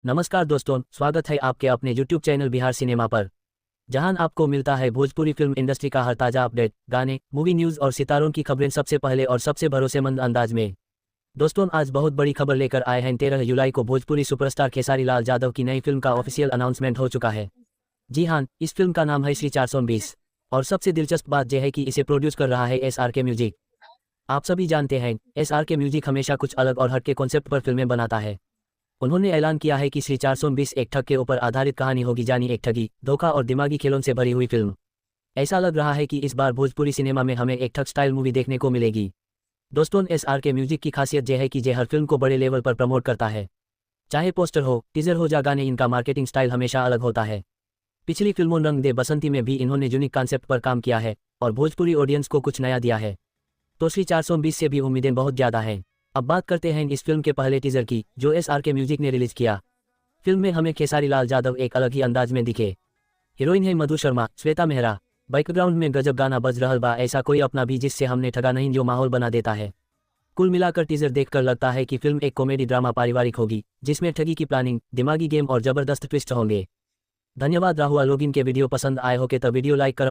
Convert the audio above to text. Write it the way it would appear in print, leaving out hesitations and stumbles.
नमस्कार दोस्तों, स्वागत है आपके अपने YouTube चैनल बिहार सिनेमा पर, जहां आपको मिलता है भोजपुरी फिल्म इंडस्ट्री का हर ताज़ा अपडेट, गाने, मूवी न्यूज़ और सितारों की खबरें सबसे पहले और सबसे भरोसेमंद अंदाज में। दोस्तों, आज बहुत बड़ी खबर लेकर आए हैं। 13 जुलाई को भोजपुरी सुपरस्टार खेसारी लाल यादव की नई फिल्म का ऑफिशियल अनाउंसमेंट हो चुका है। जी हाँ, इस फिल्म का नाम है श्री 420 और सबसे दिलचस्प बात यह है कि इसे प्रोड्यूस कर रहा है SRK म्यूजिक। आप सभी जानते हैं, SRK म्यूजिक हमेशा कुछ अलग और हटके कॉन्सेप्ट पर फिल्में बनाता है। उन्होंने ऐलान किया है कि श्री 420 एक ठग के ऊपर आधारित कहानी होगी, जानी एक ठगी, धोखा और दिमागी खेलों से भरी हुई फिल्म। ऐसा लग रहा है कि इस बार भोजपुरी सिनेमा में हमें एक ठग स्टाइल मूवी देखने को मिलेगी। दोस्तों, SRK म्यूजिक की खासियत यह है कि ये हर फिल्म को बड़े लेवल पर प्रमोट करता है। चाहे पोस्टर हो, टीजर हो या गाने, इनका मार्केटिंग स्टाइल हमेशा अलग होता है। पिछली फिल्मों रंग दे बसंती में भी इन्होंने यूनिक कॉन्सेप्ट पर काम किया है और भोजपुरी ऑडियंस को कुछ नया दिया है। तो श्री 420 से भी उम्मीदें बहुत ज़्यादा हैं। अब बात करते हैं इस फिल्म के पहले टीजर की, जो SRK म्यूजिक ने रिलीज किया। फिल्म में हमें खेसारी लाल यादव एक अलग ही अंदाज में दिखे। हीरोइन है मधु शर्मा, श्वेता मेहरा। बैकग्राउंड में गजब गाना बज रहल बा, ऐसा कोई अपना भी जिससे हमने ठगा नहीं, जो माहौल बना देता है। कुल मिलाकर टीजर देखकर लगता है कि फिल्म एक कॉमेडी ड्रामा पारिवारिक होगी, जिसमें ठगी की प्लानिंग, दिमागी गेम और जबरदस्त ट्विस्ट होंगे। धन्यवाद। राहुआ लोग इनके वीडियो पसंद आए हो के तो वीडियो लाइक कर